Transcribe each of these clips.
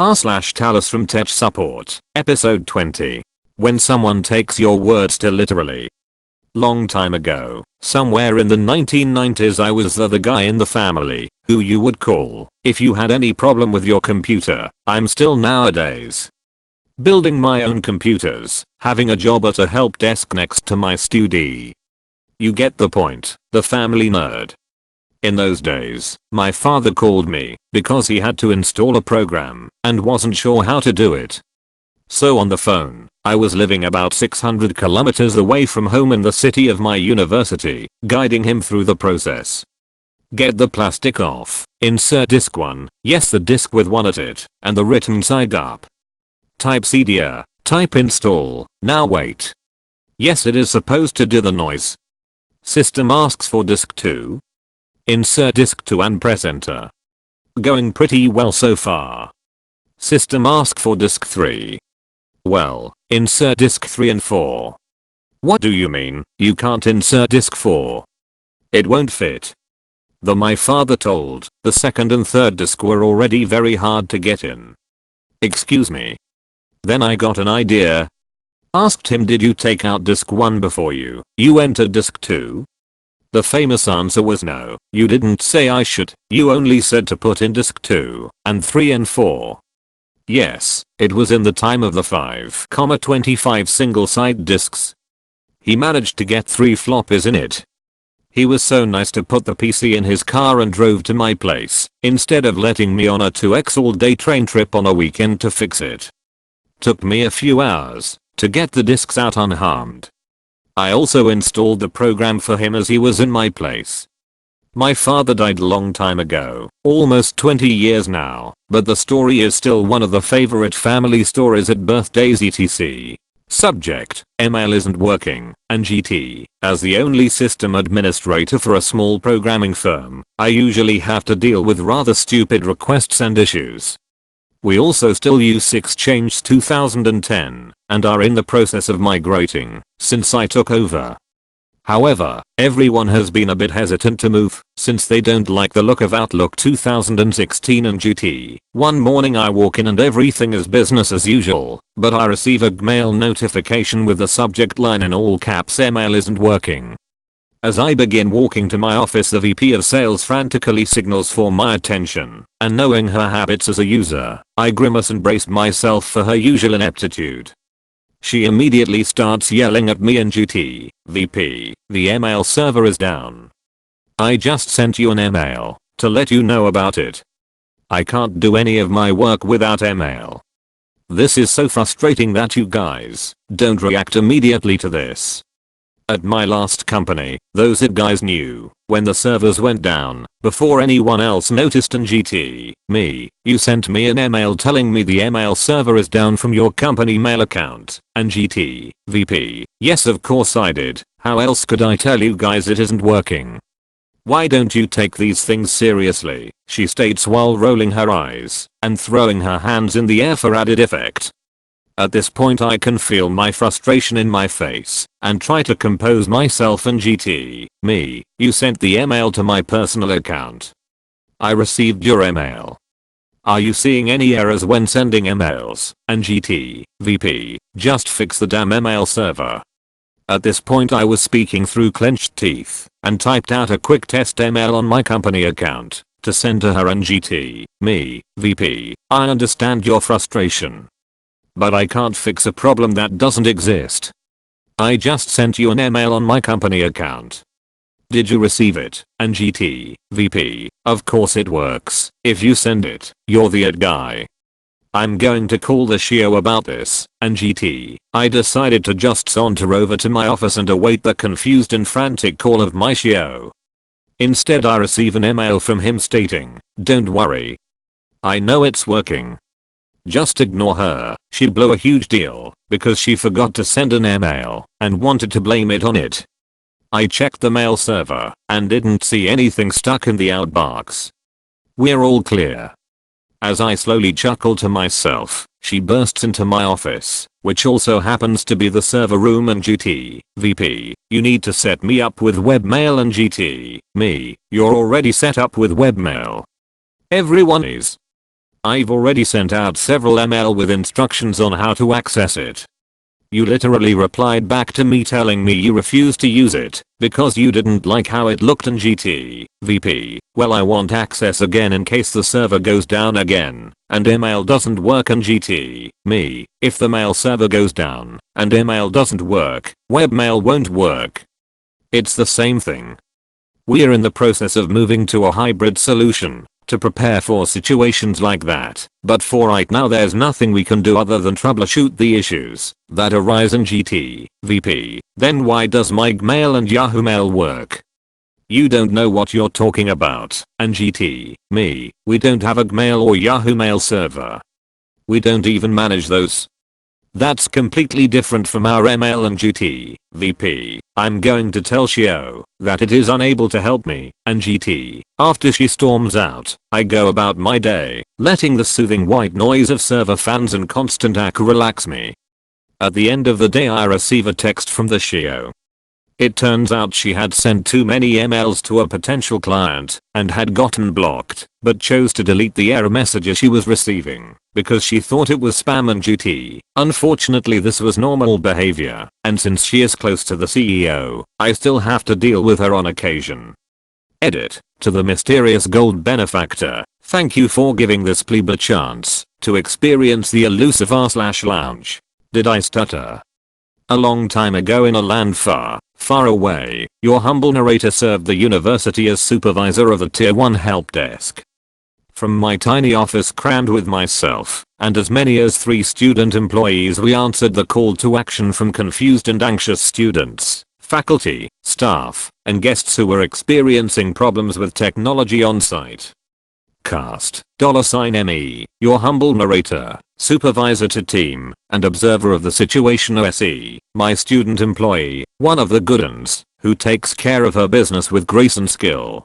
r/TalesFromTechSupport, episode 20. When someone takes your words too literally. Long time ago, somewhere in the 1990s, I was the guy in the family who you would call if you had any problem with your computer. I'm still nowadays. Building my own computers, having a job at a help desk next to my studio. You get the point, the family nerd. In those days, my father called me because he had to install a program and wasn't sure how to do it. So on the phone, I was living about 600 kilometers away from home in the city of my university, guiding him through the process. Get the plastic off, insert disk 1, yes the disk with 1 at it, and the written side up. Type cd, type install, now wait. Yes, it is supposed to do the noise. System asks for disk 2. Insert disk 2 and press enter. Going pretty well so far. System asks for disk 3. Well, insert disk 3 and 4. What do you mean, you can't insert disk 4? It won't fit. My father told, the second and third disk were already very hard to get in. Excuse me. Then I got an idea. Asked him, did you take out disk 1 before you entered disk 2? The famous answer was no, you didn't say I should, you only said to put in disk 2, and 3 and 4. Yes, it was in the time of the 5,25 single-side disks. He managed to get 3 floppies in it. He was so nice to put the PC in his car and drove to my place, instead of letting me on a 2x all-day train trip on a weekend to fix it. Took me a few hours to get the disks out unharmed. I also installed the program for him as he was in my place. My father died long time ago, almost 20 years now, but the story is still one of the favorite family stories at birthdays etc. Subject, email isn't working, and GT, as the only system administrator for a small programming firm, I usually have to deal with rather stupid requests and issues. We also still use Exchange 2010 and are in the process of migrating since I took over. However, everyone has been a bit hesitant to move since they don't like the look of Outlook 2016 and GT. One morning I walk in and everything is business as usual, but I receive a Gmail notification with the subject line in all caps, email isn't working. As I begin walking to my office, the VP of sales frantically signals for my attention, and knowing her habits as a user, I grimace and brace myself for her usual ineptitude. She immediately starts yelling at me in GT, VP, the email server is down. I just sent you an email to let you know about it. I can't do any of my work without email. This is so frustrating that you guys don't react immediately to this. At my last company, those IT guys knew when the servers went down before anyone else noticed, and GT, you sent me an email telling me the email server is down from your company mail account, and GT, VP, yes of course I did, how else could I tell you guys it isn't working? Why don't you take these things seriously, she states while rolling her eyes and throwing her hands in the air for added effect. At this point I can feel my frustration in my face and try to compose myself, and GT, you sent the email to my personal account. I received your email. Are you seeing any errors when sending emails? And GT, VP, just fix the damn email server. At this point I was speaking through clenched teeth and typed out a quick test email on my company account to send to her, and GT, VP, I understand your frustration. But I can't fix a problem that doesn't exist. I just sent you an email on my company account. Did you receive it? And GT, VP, of course it works. If you send it, you're the IT guy. I'm going to call the SHIO about this, and GT, I decided to just saunter over to my office and await the confused and frantic call of my SHIO. Instead I receive an email from him stating, don't worry. I know it's working. Just ignore her, she blew a huge deal because she forgot to send an email and wanted to blame it on it. I checked the mail server and didn't see anything stuck in the outbox. We're all clear. As I slowly chuckle to myself, she bursts into my office, which also happens to be the server room, and GT, VP, you need to set me up with webmail, and GT, you're already set up with webmail. Everyone is. I've already sent out several email with instructions on how to access it. You literally replied back to me telling me you refused to use it because you didn't like how it looked in GT, VP. Well, I want access again in case the server goes down again and email doesn't work in GT, me. If the mail server goes down and email doesn't work, webmail won't work. It's the same thing. We're in the process of moving to a hybrid solution to prepare for situations like that, but for right now there's nothing we can do other than troubleshoot the issues that arise in GT, VP. Then why does my Gmail and Yahoo Mail work? You don't know what you're talking about, and GT, me, we don't have a Gmail or Yahoo Mail server. We don't even manage those. That's completely different from our email and GT, VP. I'm going to tell Shio that it is unable to help me, and GT. After she storms out, I go about my day, letting the soothing white noise of server fans and constant echo relax me. At the end of the day I receive a text from the Shio. It turns out she had sent too many emails to a potential client and had gotten blocked, but chose to delete the error messages she was receiving because she thought it was spam and GT. Unfortunately this was normal behavior, and since she is close to the CEO, I still have to deal with her on occasion. Edit. To the mysterious gold benefactor, thank you for giving this plebe a chance to experience the elusive r/lounge. Did I stutter? A long time ago in a land far, far away, your humble narrator served the university as supervisor of the tier 1 help desk. From my tiny office crammed with myself and as many as 3 student employees, we answered the call to action from confused and anxious students, faculty, staff, and guests who were experiencing problems with technology on site. Cast, $ME, your humble narrator, supervisor to team, and observer of the situation OSE, my student employee, one of the good uns, who takes care of her business with grace and skill.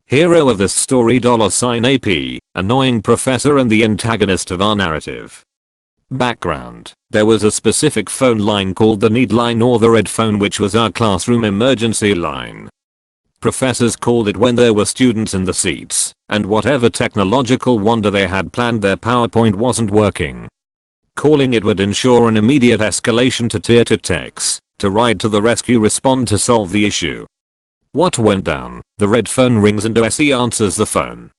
Hero of this story $AP, annoying professor and the antagonist of our narrative. Background. There was a specific phone line called the need line or the red phone, which was our classroom emergency line. Professors called it when there were students in the seats, and whatever technological wonder they had planned, their PowerPoint wasn't working. Calling it would ensure an immediate escalation to tier 2 techs to ride to the rescue, respond to solve the issue. What went down? The red phone rings and OSE answers the phone.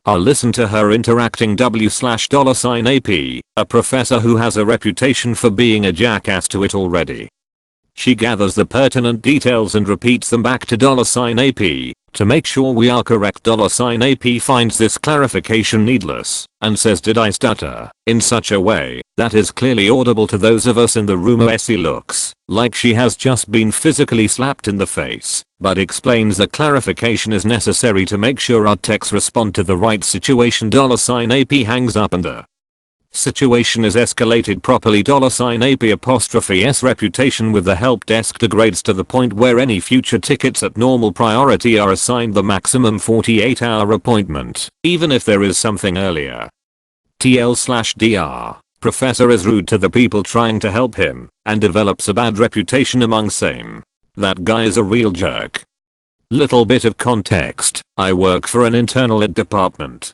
I'll listen to her interacting $AP, a professor who has a reputation for being a jackass to it already. She gathers the pertinent details and repeats them back to $AP to make sure we are correct. $AP finds this clarification needless and says, did I stutter, in such a way that is clearly audible to those of us in the room. OSE looks like she has just been physically slapped in the face, but explains that clarification is necessary to make sure our techs respond to the right situation. $AP hangs up and the situation is escalated properly. $AP''s reputation with the help desk degrades to the point where any future tickets at normal priority are assigned the maximum 48-hour appointment, even if there is something earlier. TL/DR. Professor is rude to the people trying to help him and develops a bad reputation among same. That guy is a real jerk. Little bit of context. I work for an internal ed department.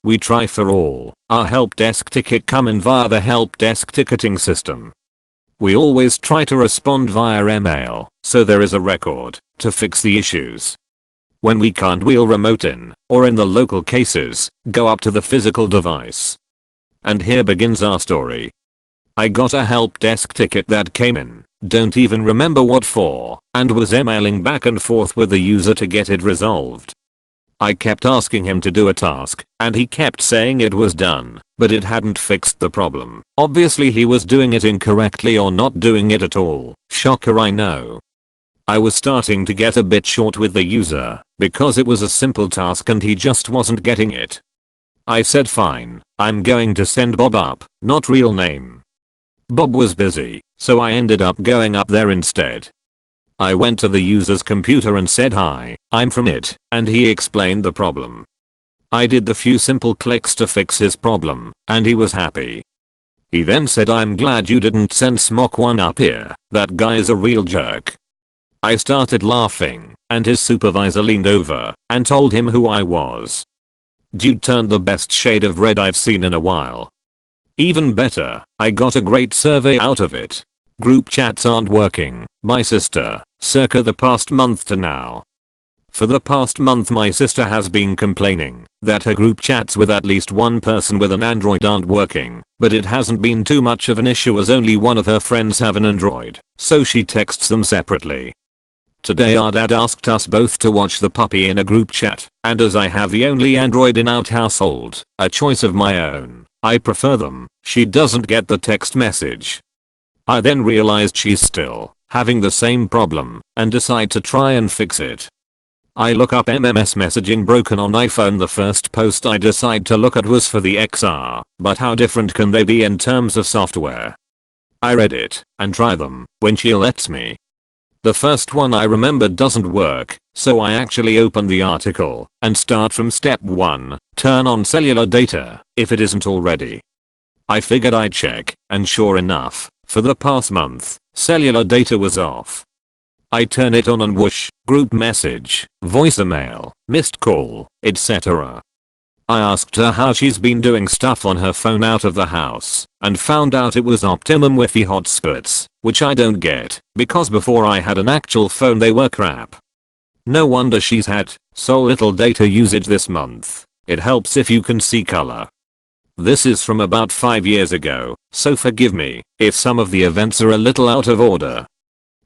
We try for all our help desk ticket come in via the help desk ticketing system. We always try to respond via email, so there is a record to fix the issues. When we can't, we'll remote in, or in the local cases, go up to the physical device. And here begins our story. I got a help desk ticket that came in, don't even remember what for, and was emailing back and forth with the user to get it resolved. I kept asking him to do a task, and he kept saying it was done, but it hadn't fixed the problem. Obviously he was doing it incorrectly or not doing it at all. Shocker, I know. I was starting to get a bit short with the user, because it was a simple task and he just wasn't getting it. I said fine, I'm going to send Bob up, not real name. Bob was busy, so I ended up going up there instead. I went to the user's computer and said hi, I'm from it, and he explained the problem. I did the few simple clicks to fix his problem, and he was happy. He then said, I'm glad you didn't send Smock one up here, that guy is a real jerk. I started laughing, and his supervisor leaned over and told him who I was. Dude turned the best shade of red I've seen in a while. Even better, I got a great survey out of it. Group chats aren't working, my sister, circa the past month to now. For the past month my sister has been complaining that her group chats with at least one person with an Android aren't working, but it hasn't been too much of an issue as only one of her friends have an Android, so she texts them separately. Today our dad asked us both to watch the puppy in a group chat, and as I have the only Android in our household, a choice of my own, I prefer them, she doesn't get the text message. I then realized she's still having the same problem and decide to try and fix it. I look up MMS messaging broken on iPhone. The first post I decide to look at was for the XR, but how different can they be in terms of software? I read it and try them when she lets me. The first one I remember doesn't work, so I actually open the article and start from step 1, turn on cellular data if it isn't already. I figured I'd check, and sure enough, for the past month, cellular data was off. I turn it on and whoosh, group message, voicemail, missed call, etc. I asked her how she's been doing stuff on her phone out of the house, and found out it was Optimum Wi-Fi hotspots, which I don't get, because before I had an actual phone they were crap. No wonder she's had so little data usage this month. It helps if you can see color. This is from about 5 years ago, so forgive me if some of the events are a little out of order.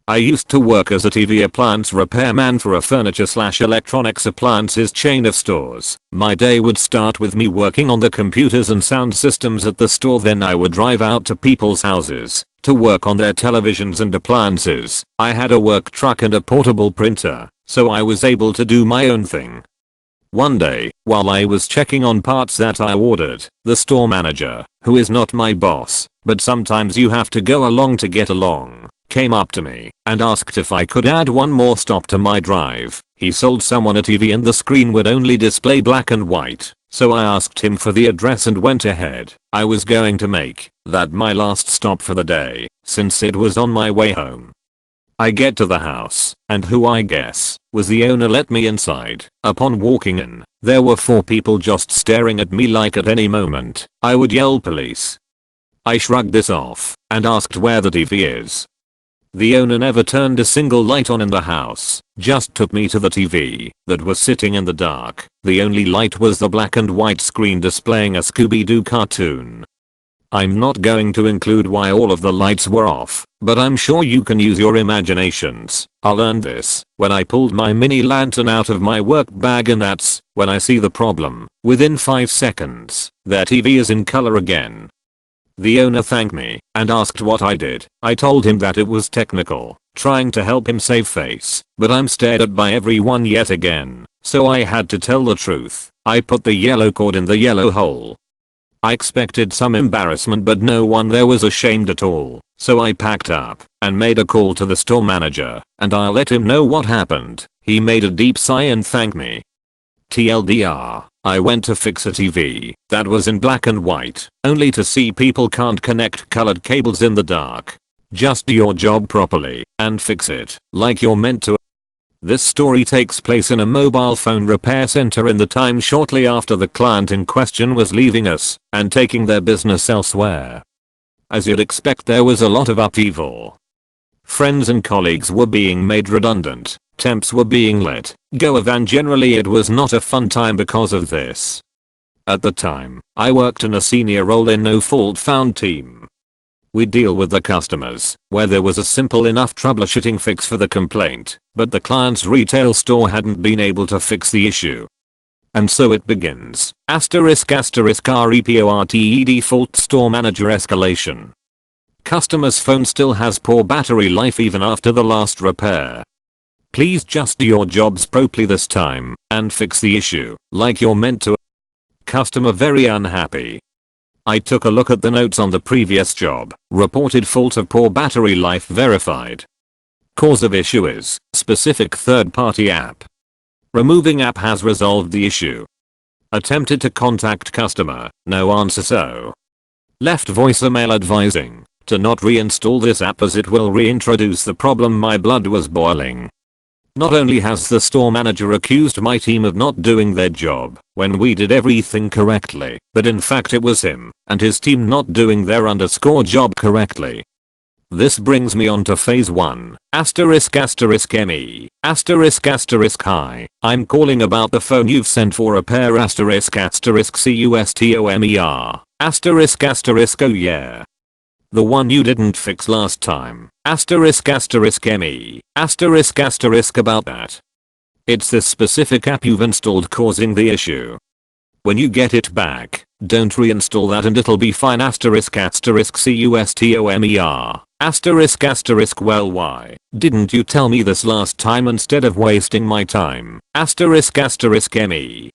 I used to work as a TV appliance repairman for a furniture/electronics appliances chain of stores. My day would start with me working on the computers and sound systems at the store, then I would drive out to people's houses to work on their televisions and appliances. I had a work truck and a portable printer, so I was able to do my own thing. One day, while I was checking on parts that I ordered, the store manager, who is not my boss, but sometimes you have to go along to get along, came up to me and asked if I could add one more stop to my drive. He sold someone a TV and the screen would only display black and white, so I asked him for the address and went ahead. I was going to make that my last stop for the day, since it was on my way home. I get to the house, and who I guess was the owner let me inside. Upon walking in, there were 4 people just staring at me like at any moment I would yell police. I shrugged this off and asked where the TV is. The owner never turned a single light on in the house, just took me to the TV that was sitting in the dark. The only light was the black and white screen displaying a Scooby-Doo cartoon. I'm not going to include why all of the lights were off, but I'm sure you can use your imaginations. I learned this when I pulled my mini lantern out of my work bag, and that's when I see the problem. Within 5 seconds, their TV is in color again. The owner thanked me and asked what I did. I told him that it was technical, trying to help him save face, but I'm stared at by everyone yet again, so I had to tell the truth. I put the yellow cord in the yellow hole. I expected some embarrassment, but no one there was ashamed at all, so I packed up and made a call to the store manager, and I let him know what happened. He made a deep sigh and thanked me. TLDR, I went to fix a TV that was in black and white, only to see people can't connect colored cables in the dark. Just do your job properly and fix it like you're meant to. This story takes place in a mobile phone repair center in the time shortly after the client in question was leaving us and taking their business elsewhere. As you'd expect, there was a lot of upheaval. Friends and colleagues were being made redundant, temps were being let go of, and generally it was not a fun time because of this. At the time, I worked in a senior role in no fault found team. We deal with the customers, where there was a simple enough troubleshooting fix for the complaint, but the client's retail store hadn't been able to fix the issue. And so it begins. **REPORTE default store manager escalation. Customer's phone still has poor battery life even after the last repair. Please just do your jobs properly this time and fix the issue like you're meant to. Customer very unhappy. I took a look at the notes on the previous job. Reported fault of poor battery life verified. Cause of issue is specific third-party app. Removing app has resolved the issue. Attempted to contact customer, no answer, so left voicemail advising to not reinstall this app as it will reintroduce the problem. My blood was boiling. Not only has the store manager accused my team of not doing their job when we did everything correctly, but in fact it was him and his team not doing their job correctly. This brings me on to phase 1. **ME. **Hi. I'm calling about the phone you've sent for repair **CUSTOMER. **Oh yeah. The one you didn't fix last time. **ME. About that. It's this specific app you've installed causing the issue. When you get it back, don't reinstall that and it'll be fine. **CUSTOMER. Well, why didn't you tell me this last time instead of wasting my time? **ME.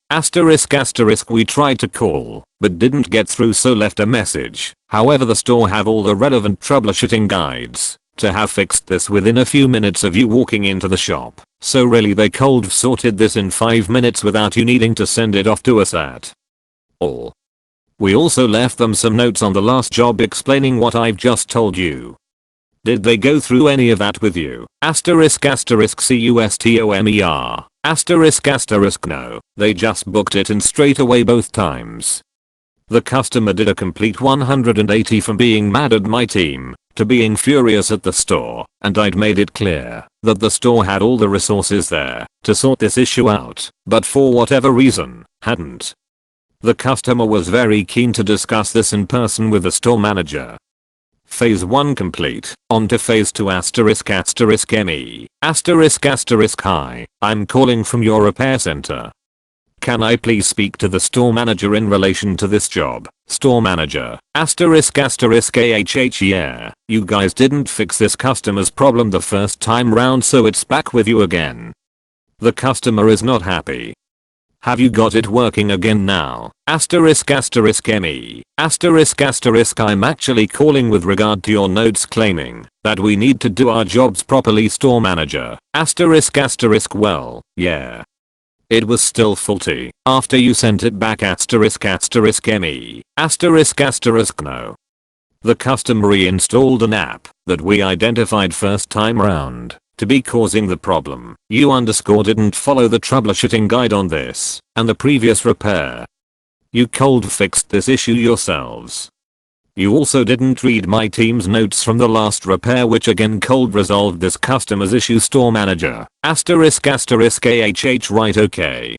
We tried to call, but didn't get through, so left a message. However, the store have all the relevant troubleshooting guides to have fixed this within a few minutes of you walking into the shop. So really they cold sorted this in 5 minutes without you needing to send it off to us at all. We also left them some notes on the last job explaining what I've just told you. Did they go through any of that with you? **CUSTOMER. No, they just booked it in straight away both times. The customer did a complete 180 from being mad at my team to being furious at the store, and I'd made it clear that the store had all the resources there to sort this issue out, but for whatever reason, hadn't. The customer was very keen to discuss this in person with the store manager. Phase 1 complete. On to phase 2. **ME. Hi. I'm calling from your repair center. Can I please speak to the store manager in relation to this job? Store manager. Yeah. You guys didn't fix this customer's problem the first time round, so it's back with you again. The customer is not happy. Have you got it working again now? **ME. I'm actually calling with regard to your notes claiming that we need to do our jobs properly, store manager. Well, yeah. It was still faulty after you sent it back. **ME. No. The customer reinstalled an app that we identified first time round to be causing the problem. You didn't follow the troubleshooting guide on this and the previous repair. You cold fixed this issue yourselves. You also didn't read my team's notes from the last repair, which again cold resolved this customer's issue, store manager. Right, okay.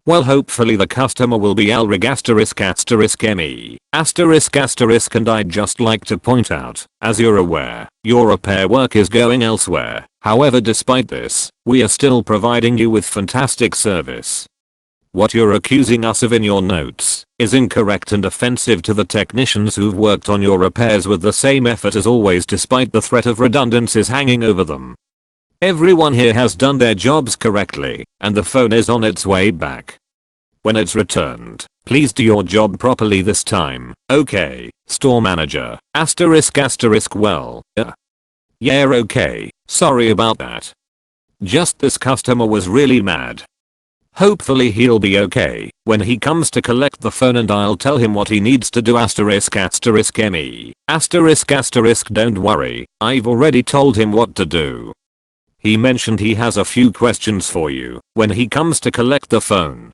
Well, hopefully the customer will be **ME. And I'd just like to point out, as you're aware, your repair work is going elsewhere. However, despite this, we are still providing you with fantastic service. What you're accusing us of in your notes is incorrect and offensive to the technicians who've worked on your repairs with the same effort as always, despite the threat of redundancies hanging over them. Everyone here has done their jobs correctly, and the phone is on its way back. When it's returned, please do your job properly this time, okay, store manager. Well, yeah, okay, sorry about that. Just this customer was really mad. Hopefully he'll be okay when he comes to collect the phone, and I'll tell him what he needs to do. **ME. Don't worry, I've already told him what to do. He mentioned he has a few questions for you when he comes to collect the phone.